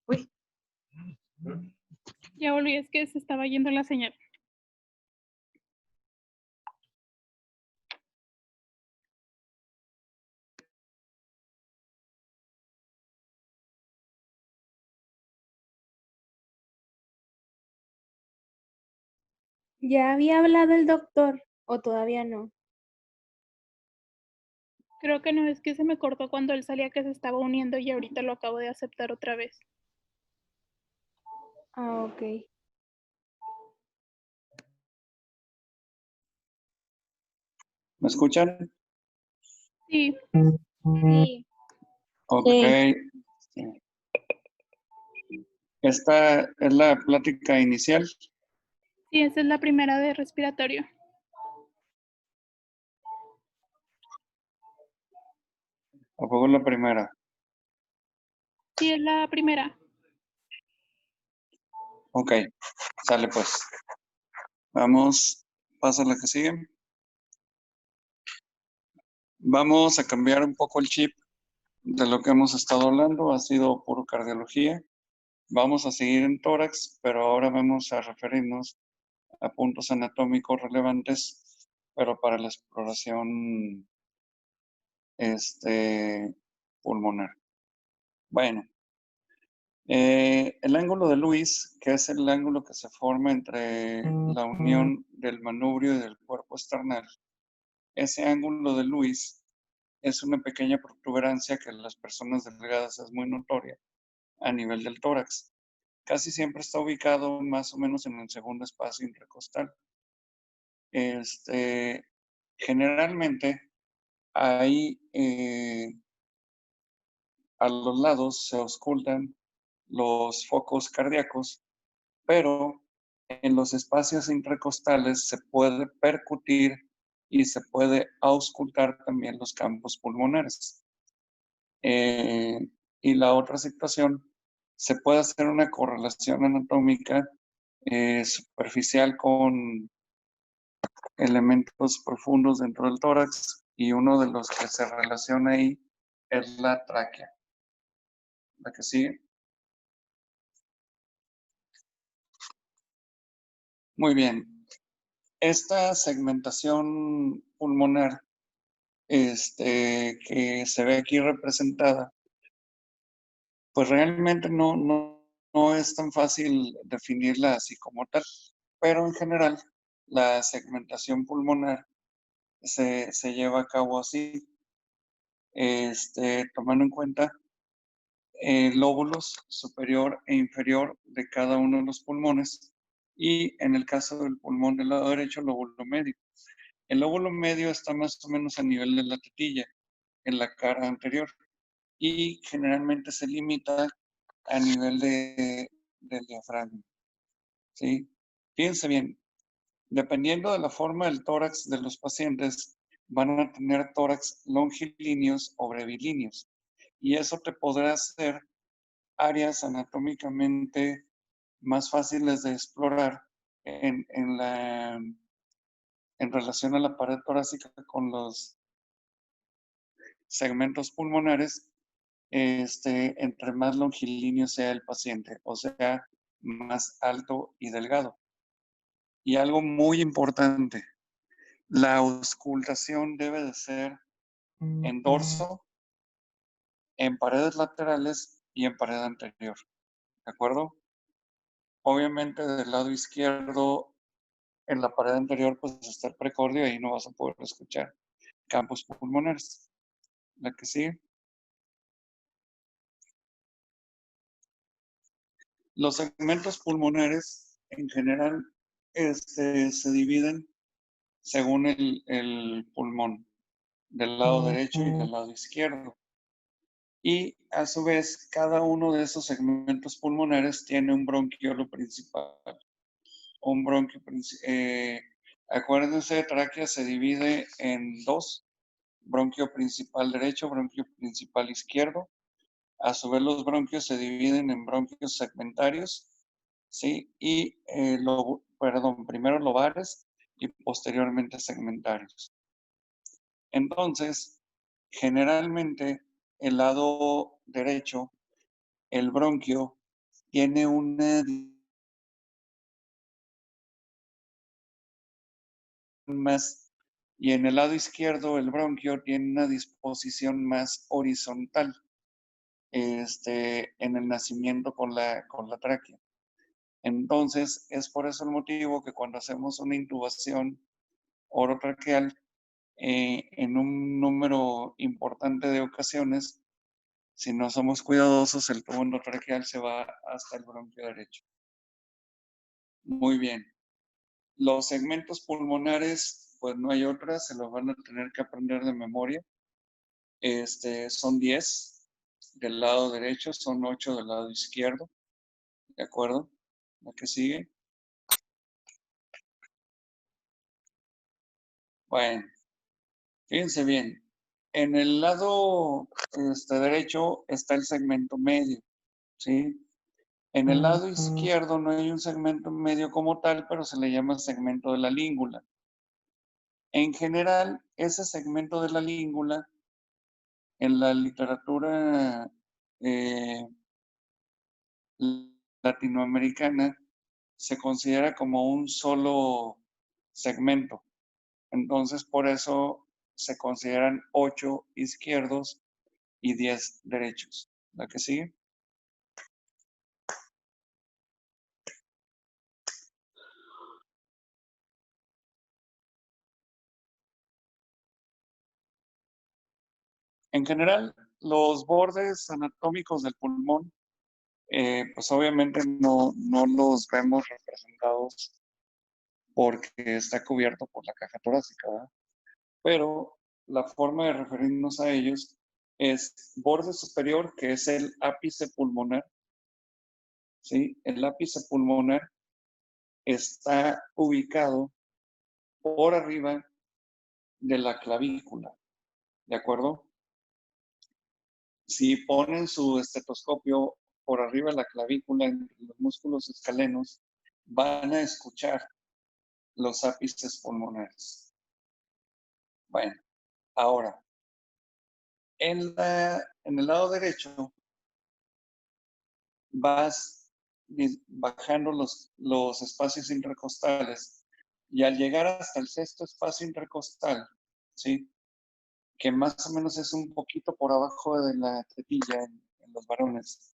Uy, Ya volví, es que se estaba yendo la señal. ¿ya había hablado el doctor o todavía no? Creo que no, es que se me cortó cuando él salía que se estaba uniendo y ahorita lo acabo de aceptar otra vez. Ah, ok. ¿Me escuchan? Sí, Sí. Ok. Sí. Esta es la plática inicial. sí, esa es la primera de respiratorio. ¿A poco es la primera? Sí, es la primera. Ok, sale pues. Vamos, pasa la que sigue. Vamos a cambiar un poco el chip de lo que hemos estado hablando. Ha sido puro cardiología. Vamos a seguir en tórax, pero ahora vamos a referirnos a puntos anatómicos relevantes, pero para la exploración pulmonar. Bueno, el ángulo de Lewis, que es el ángulo que se forma entre la unión del manubrio y del cuerpo esternal, ese ángulo de Lewis es una pequeña protuberancia que en las personas delgadas es muy notoria a nivel del tórax. Casi siempre está ubicado más o menos en el segundo espacio intercostal. Generalmente ahí a los lados se auscultan los focos cardíacos, pero en los espacios intercostales se puede percutir y se puede auscultar también los campos pulmonares. Y la otra situación, se puede hacer una correlación anatómica superficial con elementos profundos dentro del tórax y uno de los que se relaciona ahí es la tráquea. La que sigue. Muy bien. Esta segmentación pulmonar que se ve aquí representada, pues realmente no es tan fácil definirla así como tal, pero en general la segmentación pulmonar se lleva a cabo así, tomando en cuenta lóbulos superior e inferior de cada uno de los pulmones y en el caso del pulmón del lado derecho, lóbulo medio. El lóbulo medio está más o menos a nivel de la tetilla, en la cara anterior, y generalmente se limita a nivel del diafragma. ¿Sí? Fíjense bien, dependiendo de la forma del tórax de los pacientes, van a tener tórax longilíneos o brevilíneos. Y eso te podrá hacer áreas anatómicamente más fáciles de explorar en relación a la pared torácica con los segmentos pulmonares, entre más longilíneo sea el paciente, o sea, más alto y delgado. Y algo muy importante, la auscultación debe de ser en dorso, en paredes laterales y en pared anterior. ¿De acuerdo? Obviamente del lado izquierdo, en la pared anterior, pues está el precordio y ahí no vas a poder escuchar campos pulmonares. La que sigue. Los segmentos pulmonares en general se dividen según el pulmón, del lado derecho y del lado izquierdo. Y a su vez, cada uno de esos segmentos pulmonares tiene un bronquiolo principal. Un bronquio, acuérdense, tráquea se divide en dos, bronquio principal derecho, bronquio principal izquierdo. A su vez, los bronquios se dividen en bronquios segmentarios, ¿sí? Y, primero lobares y posteriormente segmentarios. Entonces, generalmente, el lado derecho el bronquio tiene una más, y en el lado izquierdo el bronquio tiene una disposición más horizontal, en el nacimiento con la tráquea. Entonces, es por eso el motivo que cuando hacemos una intubación orotraqueal, en un número importante de ocasiones, si no somos cuidadosos, el tubo endotraqueal se va hasta el bronquio derecho. Muy bien. Los segmentos pulmonares, pues no hay otra, se los van a tener que aprender de memoria. Son 10 del lado derecho, son 8 del lado izquierdo. ¿De acuerdo? La que sigue. Bueno, fíjense bien. En el lado derecho está el segmento medio, ¿sí? En el lado izquierdo no hay un segmento medio como tal, pero se le llama segmento de la língula. En general, ese segmento de la língula, en la literatura latinoamericana, se considera como un solo segmento. Entonces, por eso se consideran 8 izquierdos y 10 derechos. ¿La que sigue? En general, los bordes anatómicos del pulmón, pues obviamente no los vemos representados porque está cubierto por la caja torácica, ¿verdad? Pero la forma de referirnos a ellos es borde superior, que es el ápice pulmonar, ¿sí? El ápice pulmonar está ubicado por arriba de la clavícula, ¿de acuerdo? Si ponen su estetoscopio por arriba de la clavícula, entre los músculos escalenos, van a escuchar los ápices pulmonares. Bueno, ahora, en el lado derecho vas bajando los espacios intercostales y al llegar hasta el sexto espacio intercostal, ¿sí? Que más o menos es un poquito por abajo de la tetilla en los varones,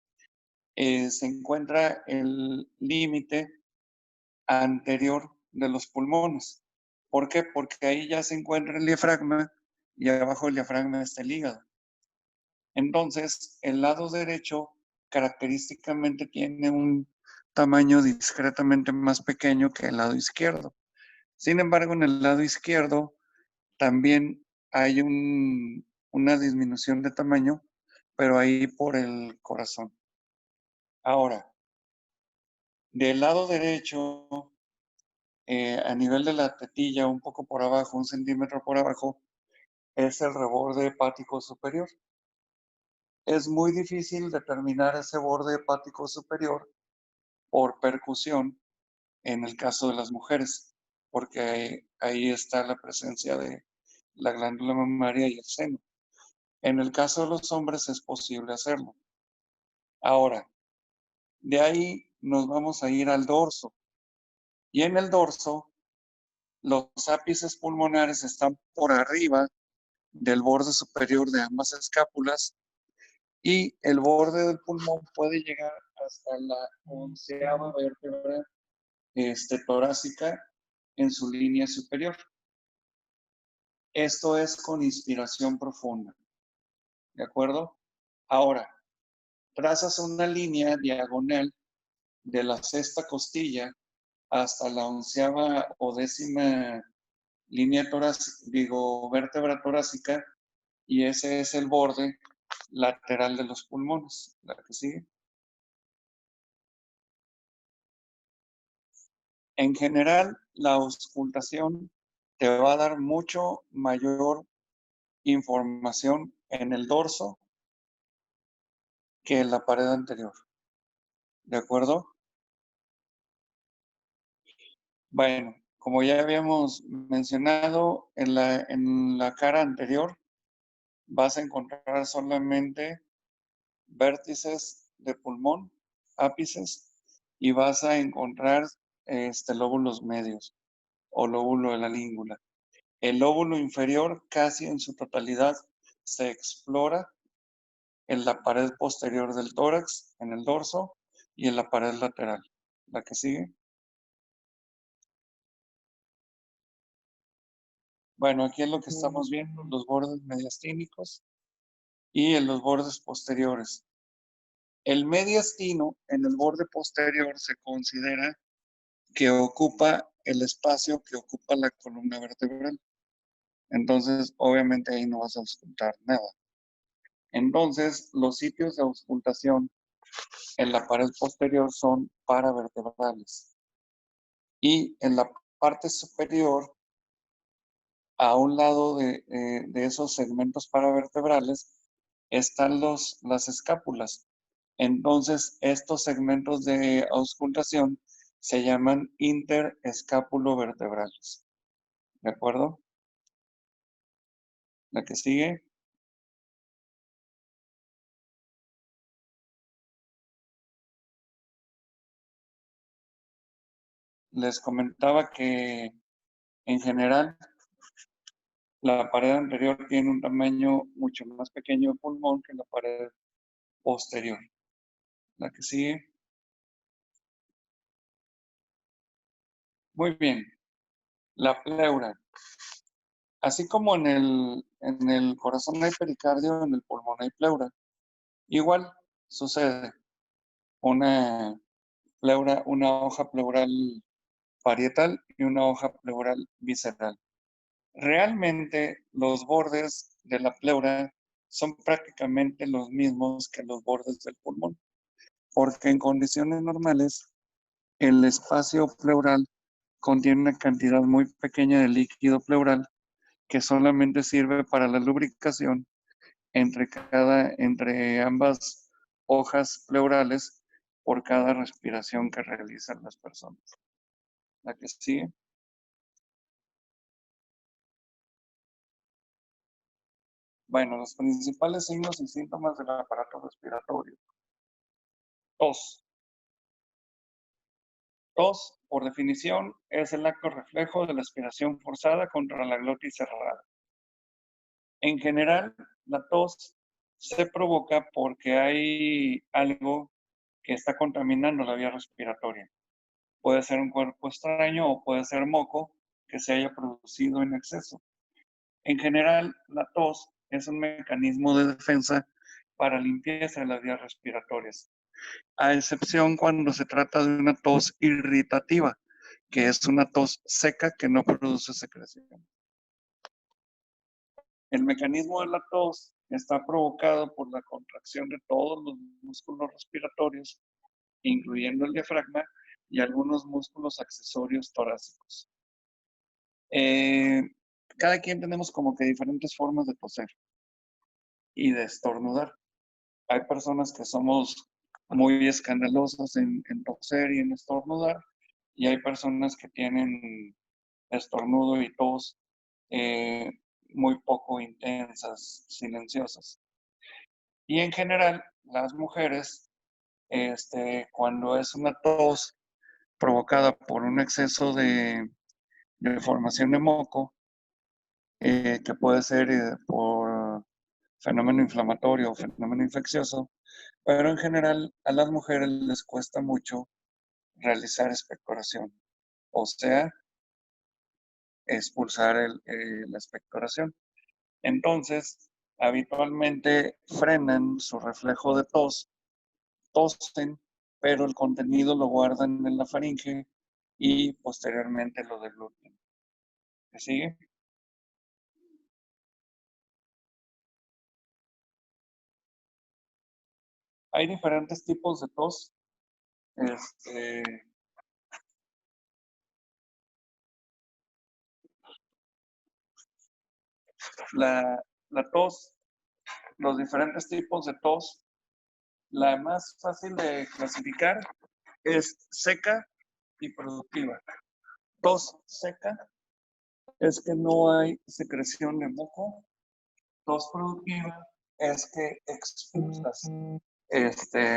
se encuentra el límite anterior de los pulmones. ¿Por qué? Porque ahí ya se encuentra el diafragma y abajo del diafragma está el hígado. Entonces, el lado derecho característicamente tiene un tamaño discretamente más pequeño que el lado izquierdo. Sin embargo, en el lado izquierdo también hay una disminución de tamaño, pero ahí por el corazón. Ahora, del lado derecho, a nivel de la tetilla, un poco por abajo, 1 centímetro por abajo, es el reborde hepático superior. Es muy difícil determinar ese borde hepático superior por percusión en el caso de las mujeres, porque ahí está la presencia de la glándula mamaria y el seno. En el caso de los hombres es posible hacerlo. Ahora, de ahí nos vamos a ir al dorso. Y en el dorso, los ápices pulmonares están por arriba del borde superior de ambas escápulas y el borde del pulmón puede llegar hasta la 11ª vértebra torácica en su línea superior. Esto es con inspiración profunda. ¿De acuerdo? Ahora, trazas una línea diagonal de la sexta costilla hasta la 11ª o 10ª línea torácica, vértebra torácica, y ese es el borde lateral de los pulmones. La que sigue. En general, la auscultación te va a dar mucho mayor información en el dorso que en la pared anterior. ¿De acuerdo? Bueno, como ya habíamos mencionado, en la cara anterior vas a encontrar solamente vértices de pulmón, ápices, y vas a encontrar lóbulos medios o lóbulo de la língula. El lóbulo inferior casi en su totalidad se explora en la pared posterior del tórax, en el dorso y en la pared lateral. La que sigue. Bueno, aquí es lo que estamos viendo, los bordes mediastínicos y en los bordes posteriores. El mediastino en el borde posterior se considera que ocupa el espacio que ocupa la columna vertebral. Entonces, obviamente ahí no vas a auscultar nada. Entonces, los sitios de auscultación en la pared posterior son paravertebrales. Y en la parte superior, a un lado de esos segmentos paravertebrales, están las escápulas. Entonces, estos segmentos de auscultación se llaman interescápulovertebrales. ¿De acuerdo? La que sigue. Les comentaba que en general la pared anterior tiene un tamaño mucho más pequeño de pulmón que la pared posterior. La que sigue. Muy bien. La pleura. Así como en el corazón hay pericardio, en el pulmón hay pleura. Igual sucede. Una pleura, una hoja pleural parietal y una hoja pleural visceral. Realmente los bordes de la pleura son prácticamente los mismos que los bordes del pulmón, porque en condiciones normales el espacio pleural contiene una cantidad muy pequeña de líquido pleural que solamente sirve para la lubricación entre ambas hojas pleurales por cada respiración que realizan las personas. La que sigue. Bueno, los principales signos y síntomas del aparato respiratorio. Tos. Tos, por definición, es el acto reflejo de la aspiración forzada contra la glotis cerrada. En general, la tos se provoca porque hay algo que está contaminando la vía respiratoria. Puede ser un cuerpo extraño o puede ser moco que se haya producido en exceso. En general, la tos es un mecanismo de defensa para limpieza de las vías respiratorias, a excepción cuando se trata de una tos irritativa, que es una tos seca que no produce secreción. El mecanismo de la tos está provocado por la contracción de todos los músculos respiratorios, incluyendo el diafragma y algunos músculos accesorios torácicos. Cada quien tenemos como que diferentes formas de toser y de estornudar. Hay personas que somos muy escandalosas en toser y en estornudar, y hay personas que tienen estornudo y tos muy poco intensas, silenciosas. Y en general, las mujeres, cuando es una tos provocada por un exceso de formación de moco, que puede ser por fenómeno inflamatorio o fenómeno infeccioso, pero en general a las mujeres les cuesta mucho realizar expectoración, o sea, expulsar la expectoración. Entonces, habitualmente frenan su reflejo de tos, tosen, pero el contenido lo guardan en la faringe y posteriormente lo degluten. ¿Me sigue? Hay diferentes tipos de tos. La tos, los diferentes tipos de tos, la más fácil de clasificar es seca y productiva. Tos seca es que no hay secreción de moco. Tos productiva es que expulsas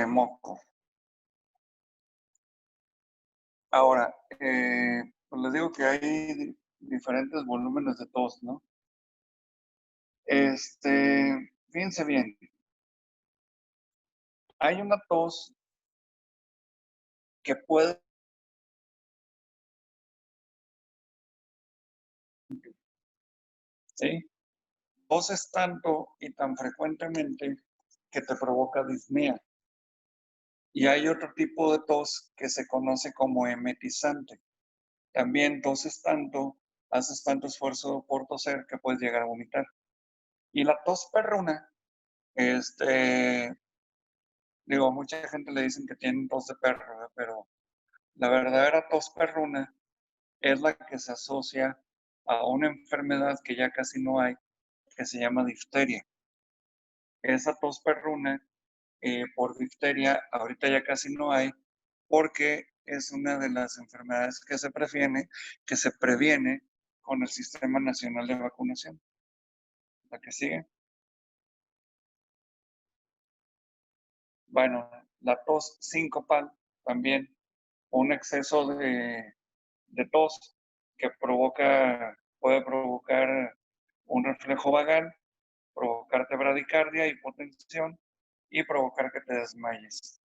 moco. Ahora, pues les digo que hay diferentes volúmenes de tos, ¿no? Fíjense bien. Hay una tos que puede, ¿sí? Toses tanto y tan frecuentemente que te provoca disnea. Y hay otro tipo de tos que se conoce como emetizante. También toses tanto, haces tanto esfuerzo por toser que puedes llegar a vomitar. Y la tos perruna, digo, mucha gente le dicen que tienen tos de perro, pero la verdadera tos perruna es la que se asocia a una enfermedad que ya casi no hay, que se llama difteria. Esa tos perruna por difteria ahorita ya casi no hay porque es una de las enfermedades que se previene con el Sistema Nacional de Vacunación. ¿La que sigue? Bueno, la tos sincopal también, un exceso de tos que puede provocar un reflejo vagal, provocarte bradicardia, hipotensión y provocar que te desmayes.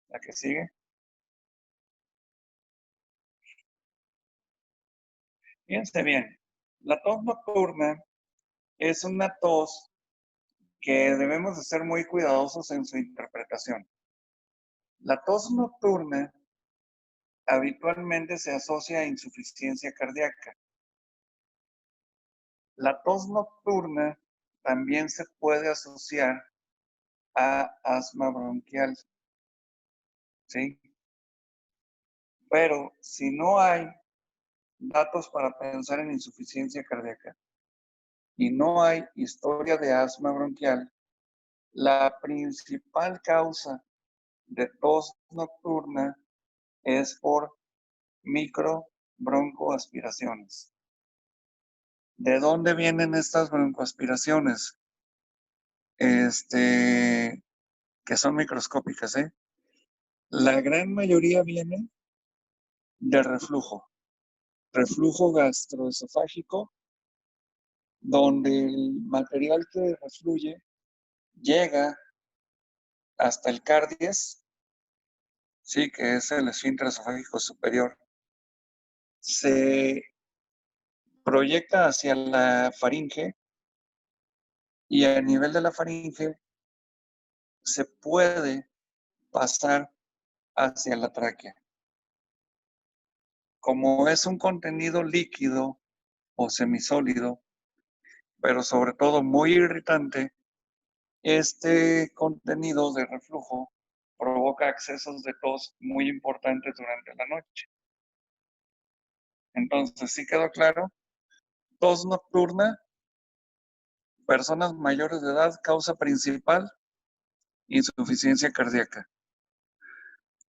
¿La que sigue? Fíjense bien, la tos nocturna es una tos que debemos de ser muy cuidadosos en su interpretación. La tos nocturna habitualmente se asocia a insuficiencia cardíaca. La tos nocturna también se puede asociar a asma bronquial, ¿sí? Pero si no hay datos para pensar en insuficiencia cardíaca y no hay historia de asma bronquial, la principal causa de tos nocturna es por microbroncoaspiraciones. ¿De dónde vienen estas broncoaspiraciones? Que son microscópicas, ¿eh? La gran mayoría viene de reflujo gastroesofágico, donde el material que refluye llega hasta el cardias, sí, que es el esfínter esofágico superior, se proyecta hacia la faringe y a nivel de la faringe se puede pasar hacia la tráquea. Como es un contenido líquido o semisólido, pero sobre todo muy irritante, este contenido de reflujo provoca accesos de tos muy importantes durante la noche. Entonces, ¿sí quedó claro? Tos nocturna, personas mayores de edad, causa principal, insuficiencia cardíaca.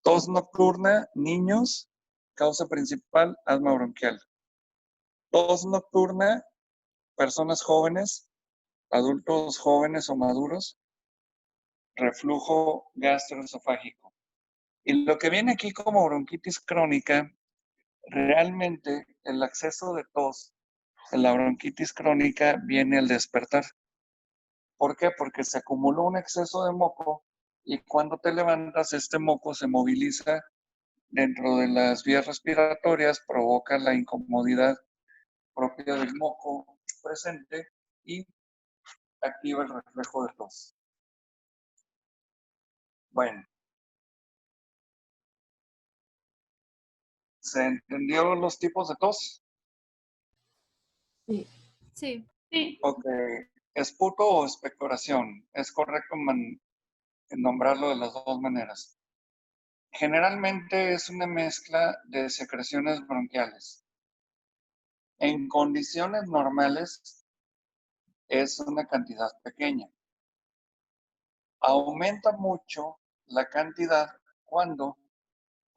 Tos nocturna, niños, causa principal, asma bronquial. Tos nocturna, personas jóvenes, adultos jóvenes o maduros, reflujo gastroesofágico. Y lo que viene aquí como bronquitis crónica, realmente el acceso de tos en la bronquitis crónica viene al despertar. ¿Por qué? Porque se acumuló un exceso de moco y cuando te levantas, este moco se moviliza dentro de las vías respiratorias, provoca la incomodidad propia del moco presente y activa el reflejo de tos. Bueno, ¿se entendió los tipos de tos? Sí. Sí, sí. Ok, esputo o expectoración. Es correcto nombrarlo de las dos maneras. Generalmente es una mezcla de secreciones bronquiales. En condiciones normales es una cantidad pequeña. Aumenta mucho la cantidad cuando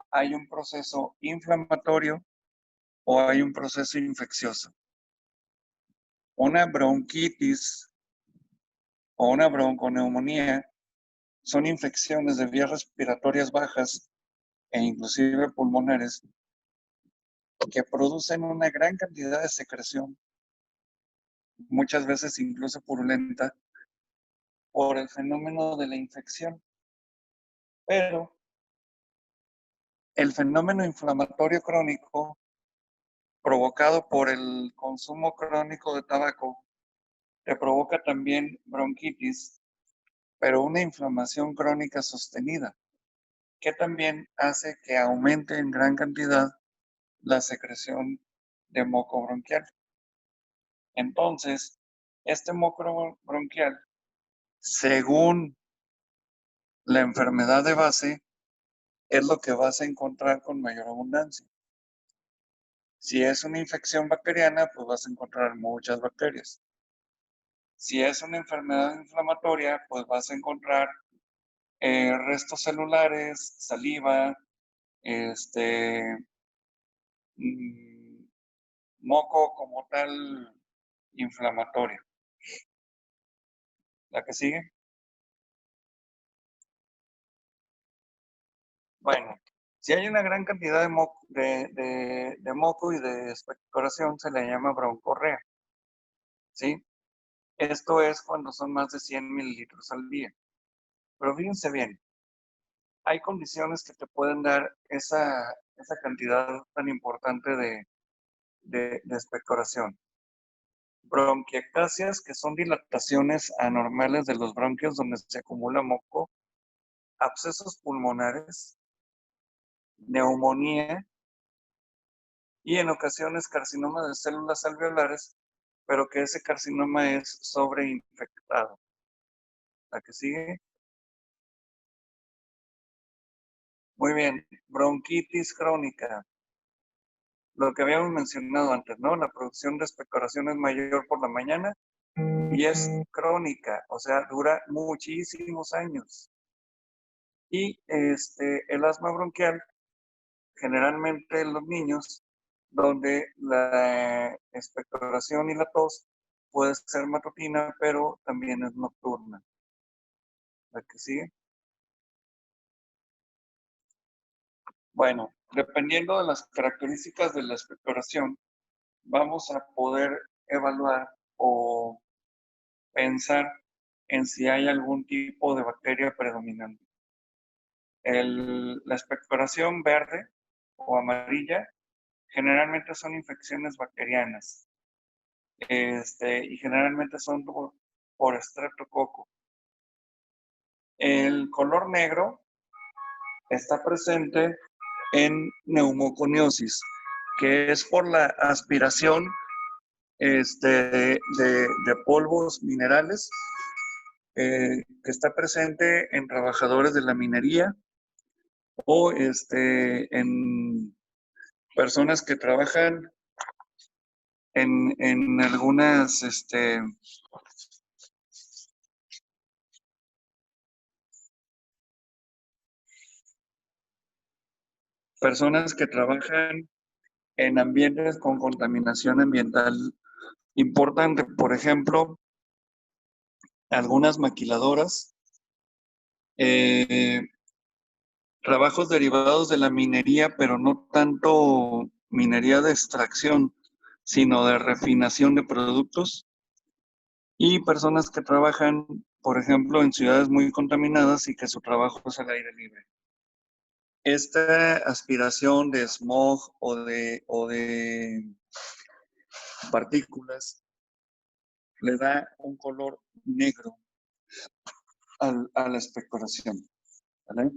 hay un proceso inflamatorio o hay un proceso infeccioso. Una bronquitis o una bronconeumonía son infecciones de vías respiratorias bajas e inclusive pulmonares que producen una gran cantidad de secreción, muchas veces incluso purulenta, por el fenómeno de la infección. Pero el fenómeno inflamatorio crónico provocado por el consumo crónico de tabaco te provoca también bronquitis, pero una inflamación crónica sostenida, que también hace que aumente en gran cantidad la secreción de moco bronquial. Entonces, este moco bronquial, según la enfermedad de base, es lo que vas a encontrar con mayor abundancia. Si es una infección bacteriana, pues vas a encontrar muchas bacterias. Si es una enfermedad inflamatoria, pues vas a encontrar restos celulares, saliva, moco como tal inflamatorio. ¿La que sigue? Bueno, si hay una gran cantidad de moco y de expectoración, se le llama broncorrea, ¿sí? Esto es cuando son más de 100 mililitros al día. Pero fíjense bien, hay condiciones que te pueden dar esa cantidad tan importante de expectoración. Bronquiectasias, que son dilataciones anormales de los bronquios donde se acumula moco, abscesos pulmonares, neumonía y en ocasiones carcinoma de células alveolares, pero que ese carcinoma es sobreinfectado. ¿La que sigue? Muy bien, bronquitis crónica. Lo que habíamos mencionado antes, ¿no? La producción de expectoración es mayor por la mañana y es crónica, o sea, dura muchísimos años. Y el asma bronquial, generalmente en los niños, donde la expectoración y la tos puede ser matutina, pero también es nocturna. ¿La que sigue? Bueno, dependiendo de las características de la expectoración, vamos a poder evaluar o pensar en si hay algún tipo de bacteria predominante. La expectoración verde o amarilla generalmente son infecciones bacterianas y generalmente son por estreptococo. El color negro está presente en neumoconiosis, que es por la aspiración de polvos minerales que está presente en trabajadores de la minería o en personas que trabajan en algunas personas que trabajan en ambientes con contaminación ambiental importante. Por ejemplo, algunas maquiladoras, trabajos derivados de la minería, pero no tanto minería de extracción, sino de refinación de productos, y personas que trabajan, por ejemplo, en ciudades muy contaminadas y que su trabajo es al aire libre. Esta aspiración de smog o de partículas le da un color negro a la expectoración, ¿vale?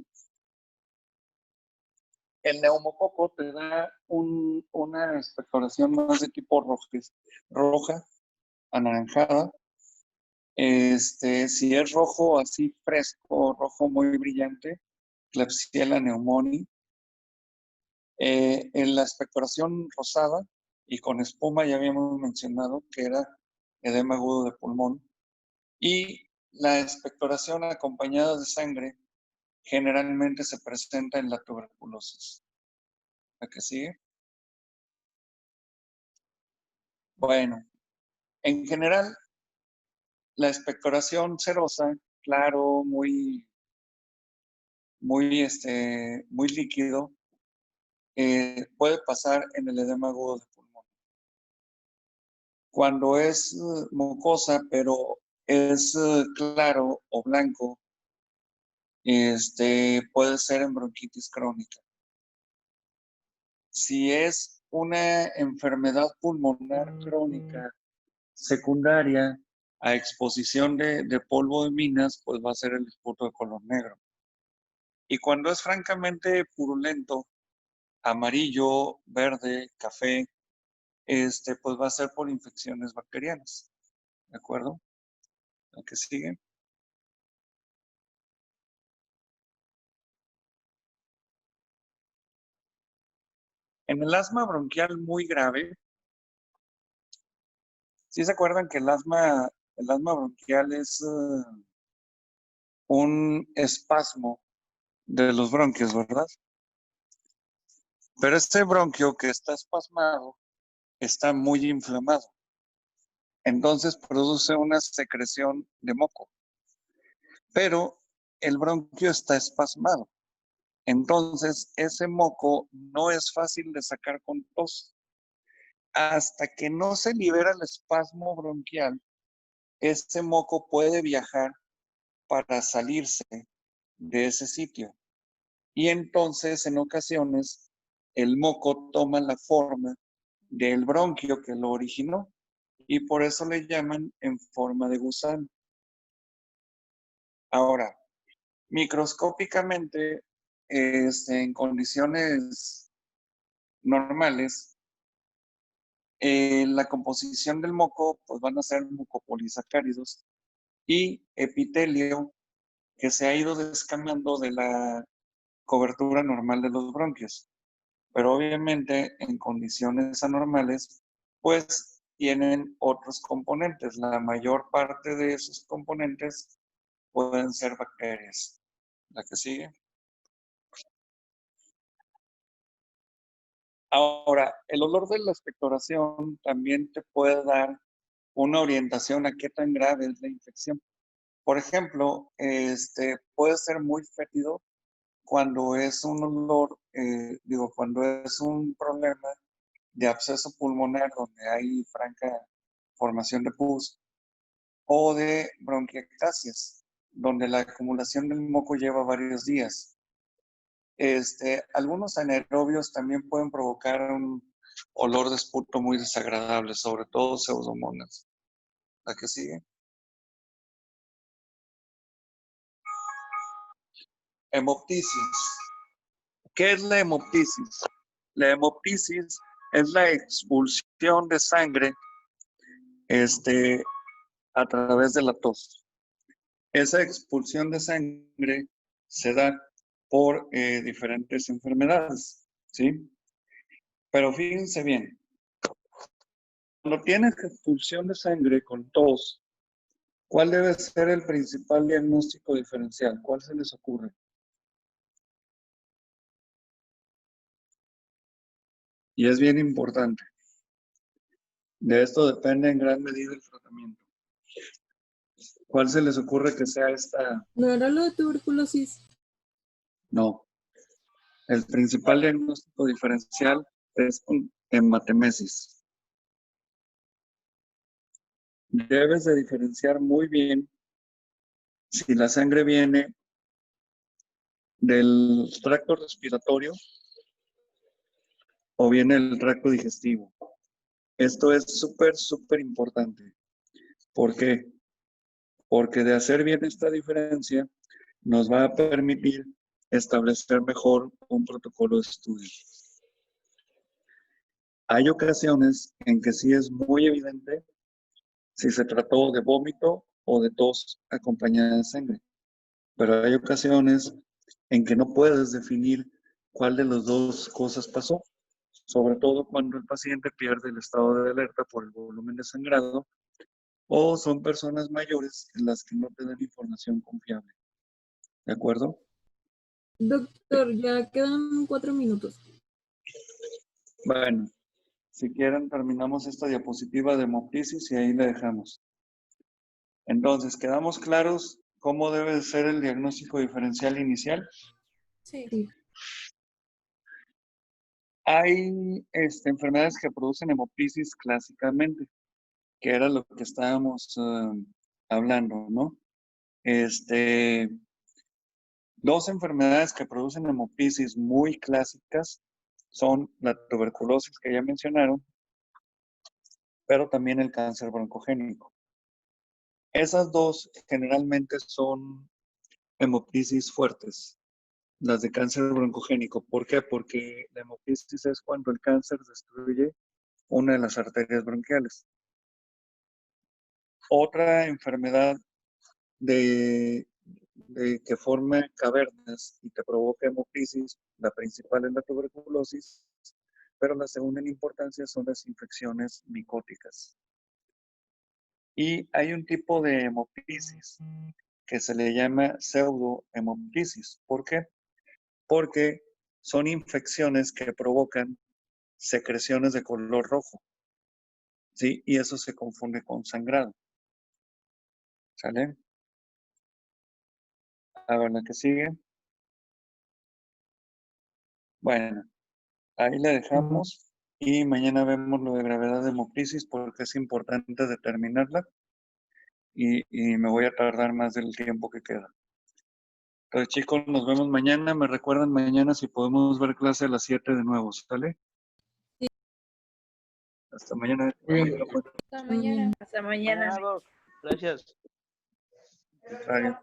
El neumococo te da una expectoración más de tipo roja, anaranjada. Si es rojo así fresco, rojo muy brillante, Klebsiella pneumoniae. En la expectoración rosada y con espuma ya habíamos mencionado que era edema agudo de pulmón. Y la expectoración acompañada de sangre generalmente se presenta en la tuberculosis. ¿La que sigue? Bueno, en general, la expectoración serosa, claro, muy muy líquido, puede pasar en el edema agudo de pulmón. Cuando es mucosa, pero es claro o blanco, puede ser en bronquitis crónica. Si es una enfermedad pulmonar crónica secundaria a exposición de polvo de minas, pues va a ser el esputo de color negro. Y cuando es francamente purulento, amarillo, verde, café, pues va a ser por infecciones bacterianas. ¿De acuerdo? ¿El que sigue? En el asma bronquial muy grave, ¿sí se acuerdan que el asma bronquial es un espasmo de los bronquios, ¿verdad? Pero este bronquio que está espasmado está muy inflamado. Entonces produce una secreción de moco. Pero el bronquio está espasmado. Entonces ese moco no es fácil de sacar con tos. Hasta que no se libera el espasmo bronquial, ese moco puede viajar para salirse de ese sitio. Y entonces, en ocasiones, el moco toma la forma del bronquio que lo originó y por eso le llaman en forma de gusano. Ahora, microscópicamente, en condiciones normales, la composición del moco pues van a ser mucopolisacáridos y epitelio que se ha ido descamando de la cobertura normal de los bronquios. Pero obviamente en condiciones anormales, pues tienen otros componentes. La mayor parte de esos componentes pueden ser bacterias. La que sigue. Ahora, el olor de la expectoración también te puede dar una orientación a qué tan grave es la infección. Por ejemplo, puede ser muy fétido cuando es un olor, cuando es un problema de absceso pulmonar donde hay franca formación de pus, o de bronquiectasias, donde la acumulación del moco lleva varios días. Algunos anaerobios también pueden provocar un olor de esputo muy desagradable, sobre todo pseudomonas. ¿La que sigue? Hemoptisis. ¿Qué es la hemoptisis? La hemoptisis es la expulsión de sangre a través de la tos. Esa expulsión de sangre se da por diferentes enfermedades, ¿sí? Pero fíjense bien, cuando tienes expulsión de sangre con tos, ¿cuál debe ser el principal diagnóstico diferencial? ¿Cuál se les ocurre? Y es bien importante. De esto depende en gran medida el tratamiento. ¿Cuál se les ocurre que sea esta? ¿No era lo de tuberculosis? No. El principal diagnóstico diferencial es un hematemesis. Debes de diferenciar muy bien si la sangre viene del tracto respiratorio o viene del tracto digestivo. Esto es súper importante. ¿Por qué? Porque de hacer bien esta diferencia nos va a permitir establecer mejor un protocolo de estudio. Hay ocasiones en que sí es muy evidente si se trató de vómito o de tos acompañada de sangre. Pero hay ocasiones en que no puedes definir cuál de las dos cosas pasó, sobre todo cuando el paciente pierde el estado de alerta por el volumen de sangrado o son personas mayores en las que no te dan información confiable. ¿De acuerdo? Doctor, ya quedan 4 minutos. Bueno, si quieren terminamos esta diapositiva de hemoptisis y ahí la dejamos. Entonces, ¿quedamos claros cómo debe ser el diagnóstico diferencial inicial? Sí. Hay enfermedades que producen hemoptisis clásicamente, que era lo que estábamos hablando, ¿no? Dos enfermedades que producen hemoptisis muy clásicas son la tuberculosis que ya mencionaron, pero también el cáncer broncogénico. Esas dos generalmente son hemoptisis fuertes, las de cáncer broncogénico. ¿Por qué? Porque la hemoptisis es cuando el cáncer destruye una de las arterias bronquiales. Otra enfermedad que forma cavernas y que provoca hemoptisis, la principal es la tuberculosis, pero la segunda en importancia son las infecciones micóticas. Y hay un tipo de hemoptisis que se le llama pseudohemoptisis. ¿Por qué? Porque son infecciones que provocan secreciones de color rojo, ¿sí? Y eso se confunde con sangrado. ¿Sale? A ver, la que sigue. Bueno, ahí la dejamos y mañana vemos lo de gravedad de hemoptisis porque es importante determinarla y me voy a tardar más del tiempo que queda. Entonces, chicos, nos vemos mañana. Me recuerdan mañana si podemos ver clase a las 7 de nuevo, ¿sale? Sí. Hasta mañana. Muy bien. Hasta mañana. Hasta mañana. Gracias. Contrario.